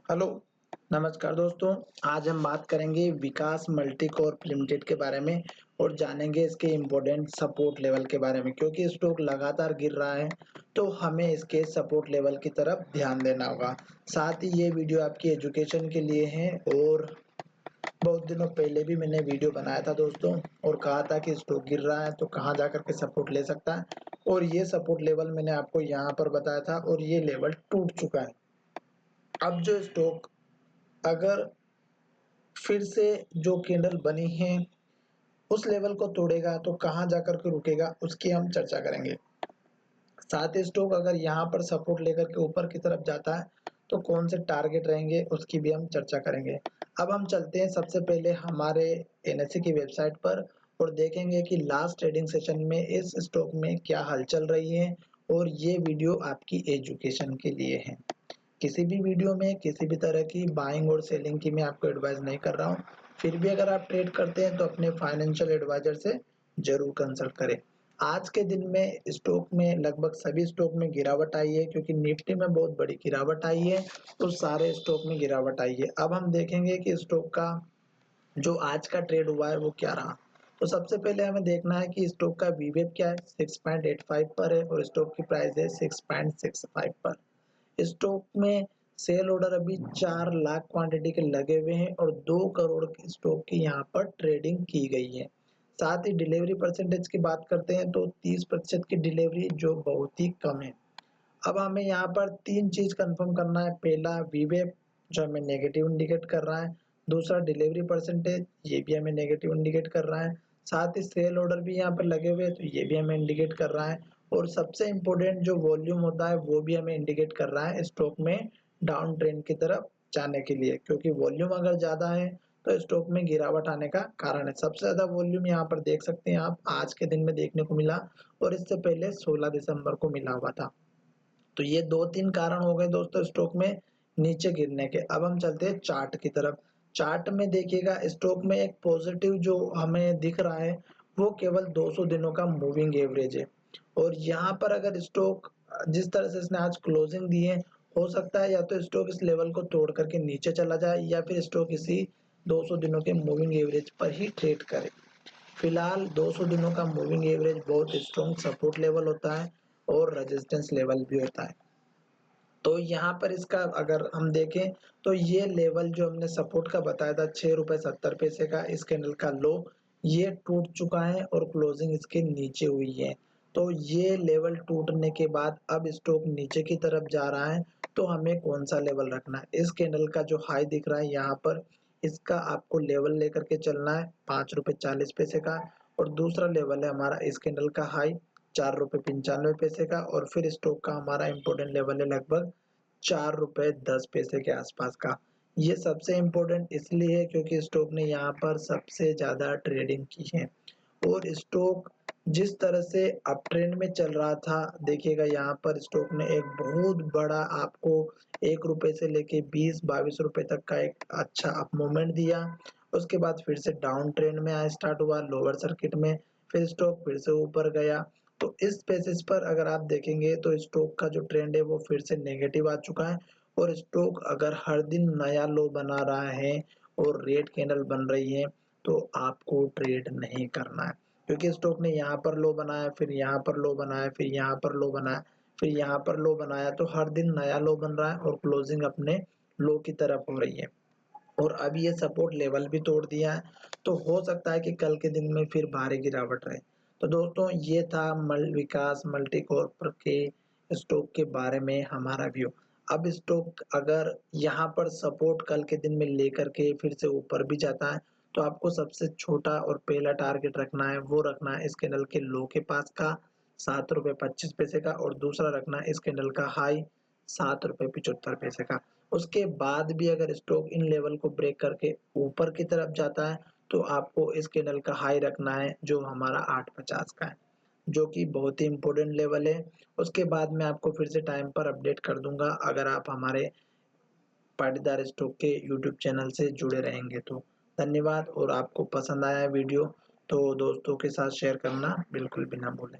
Hello, नमस्कार दोस्तों। आज हम बात करेंगे विकास मल्टीकॉर्प लिमिटेड के बारे में और जानेंगे इसके इम्पोर्टेंट सपोर्ट लेवल के बारे में, क्योंकि स्टॉक लगातार गिर रहा है तो हमें इसके सपोर्ट लेवल की तरफ ध्यान देना होगा। साथ ही ये वीडियो आपकी एजुकेशन के लिए है और बहुत दिनों पहले भी मैंने वीडियो बनाया था दोस्तों और कहा था कि स्टॉक गिर रहा है तो कहाँ जाकर के सपोर्ट ले सकता है, और ये सपोर्ट लेवल मैंने आपको यहाँ पर बताया था और ये लेवल टूट चुका है। अब जो स्टॉक अगर फिर से जो कैंडल बनी है उस लेवल को तोड़ेगा तो कहाँ जाकर के रुकेगा, उसकी हम चर्चा करेंगे। साथ ही स्टॉक अगर यहाँ पर सपोर्ट लेकर के ऊपर की तरफ जाता है तो कौन से टारगेट रहेंगे उसकी भी हम चर्चा करेंगे। अब हम चलते हैं सबसे पहले हमारे एनएसई की वेबसाइट पर और देखेंगे कि लास्ट ट्रेडिंग सेशन में इस स्टॉक में क्या हलचल रही है, और ये वीडियो आपकी एजुकेशन के लिए है। किसी भी वीडियो में किसी भी तरह की बाइंग और सेलिंग की मैं आपको एडवाइस नहीं कर रहा हूँ। फिर भी अगर आप ट्रेड करते हैं तो अपने फाइनेंशियल एडवाइजर से जरूर कंसल्ट करें। आज के दिन में स्टॉक में लगभग सभी स्टॉक में गिरावट आई है, क्योंकि निफ्टी में बहुत बड़ी गिरावट आई है तो सारे स्टॉक में गिरावट आई है। अब हम देखेंगे कि स्टॉक का जो आज का ट्रेड हुआ है वो क्या रहा। तो सबसे पहले हमें देखना है कि स्टॉक का वीवेप क्या है, 6.85 पर है और स्टॉक की प्राइस है 6.65 पर। स्टॉक में सेल ऑर्डर अभी 4 लाख क्वांटिटी के लगे हुए हैं और 2 करोड़ की स्टॉक की यहाँ पर ट्रेडिंग की गई है। साथ ही डिलीवरी परसेंटेज की बात करते हैं तो 30% की डिलीवरी, जो बहुत ही कम है। अब हमें यहाँ पर 3 चीज कंफर्म करना है। पहला वीवेप जो हमें नेगेटिव इंडिकेट कर रहा है, दूसरा डिलीवरी परसेंटेज ये भी हमें नेगेटिव इंडिकेट कर रहा है, साथ ही सेल ऑर्डर भी यहाँ पर लगे हुए हैं तो ये भी हमें इंडिकेट कर रहा है, और सबसे इम्पोर्टेंट जो वॉल्यूम होता है वो भी हमें इंडिकेट कर रहा है स्टॉक में डाउन ट्रेंड की तरफ जाने के लिए, क्योंकि वॉल्यूम अगर ज्यादा है तो स्टॉक में गिरावट आने का कारण है। सबसे ज्यादा वॉल्यूम यहाँ पर देख सकते हैं आप आज के दिन में देखने को मिला और इससे पहले 16 दिसंबर को मिला हुआ था। तो ये 2-3 कारण हो गए दोस्तों स्टॉक में नीचे गिरने के। अब हम चलते हैं चार्ट की तरफ। चार्ट में देखिएगा स्टॉक में एक पॉजिटिव जो हमें दिख रहा है वो केवल 200 दिनों का मूविंग एवरेज है, और यहाँ पर अगर स्टॉक जिस तरह से इसने आज क्लोजिंग दी है, हो सकता है या तो स्टॉक इस लेवल को तोड़ करके नीचे चला जाए या फिर स्टॉक इसी 200 दिनों के मूविंग एवरेज पर ही ट्रेड करे। फिलहाल 200 दिनों का मूविंग एवरेज बहुत स्ट्रॉन्ग सपोर्ट लेवल होता है और रेजिस्टेंस लेवल भी होता है। तो यहाँ पर इसका अगर हम देखें तो ये लेवल जो हमने सपोर्ट का बताया था 6 रुपए 70 पैसे का, इस कैंडल का लो ये टूट चुका है और क्लोजिंग इसके नीचे हुई है। तो ये लेवल टूटने के बाद अब स्टॉक नीचे की तरफ जा रहा है, तो हमें कौन सा लेवल रखना है। इस कैंडल का जो हाई दिख रहा है यहाँ पर, इसका आपको लेवल लेकर के चलना है 5 रुपए 40 पैसे का, और दूसरा लेवल है हमारा इस कैंडल का हाई 4 रुपए 95 पैसे का, और फिर स्टॉक का हमारा इंपॉर्टेंट लेवल है लगभग 4 रुपए 10 पैसे के आसपास का। ये सबसे इम्पोर्टेंट इसलिए है क्योंकि स्टॉक ने यहाँ पर सबसे ज्यादा ट्रेडिंग की है, और स्टॉक जिस तरह से अप ट्रेंड में चल रहा था, देखिएगा यहाँ पर स्टॉक ने एक बहुत बड़ा आपको 1 रुपए से लेके 20-22 रुपए तक का एक अच्छा अप मूवमेंट दिया। उसके बाद फिर से डाउन ट्रेंड में आया स्टार्ट हुआ लोअर सर्किट में, फिर स्टॉक फिर से ऊपर गया। तो इस बेसिस पर अगर आप देखेंगे तो स्टॉक का जो ट्रेंड है वो फिर से नेगेटिव आ चुका है, और स्टॉक अगर हर दिन नया लो बना रहा है और रेड कैंडल बन रही है तो आपको ट्रेड नहीं करना है, क्योंकि स्टॉक ने यहाँ पर लो बनाया, फिर यहाँ पर लो बनाया, फिर यहाँ पर लो बनाया, फिर यहाँ पर लो बनाया, तो हर दिन नया लो बन रहा है और क्लोजिंग अपने लो की तरफ हो रही है, और अब ये सपोर्ट लेवल भी तोड़ दिया है। तो हो सकता है कि कल के दिन में फिर भारी गिरावट रहे। तो दोस्तों ये था विकास मल्टीकॉर्प के स्टॉक के बारे में हमारा व्यू। अब स्टॉक अगर यहाँ पर सपोर्ट कल के दिन में लेकर के फिर से ऊपर भी जाता है तो आपको सबसे छोटा और पहला टारगेट रखना है, वो रखना है इस कैंडल के लो के पास का 7 रुपए 25 पैसे का, और दूसरा रखना है इस कैंडल का हाई 7 रुपए 75 पैसे का। उसके बाद भी अगर स्टॉक इन लेवल को ब्रेक करके ऊपर की तरफ जाता है तो आपको इस कैंडल का हाई रखना है जो हमारा 850 का है, जो कि बहुत ही इंपॉर्टेंट लेवल है। उसके बाद मैं आपको फिर से टाइम पर अपडेट कर दूंगा अगर आप हमारे पाटीदार स्टॉक के यूट्यूब चैनल से जुड़े रहेंगे तो। धन्यवाद, और आपको पसंद आया वीडियो तो दोस्तों के साथ शेयर करना बिल्कुल भी ना भूलें।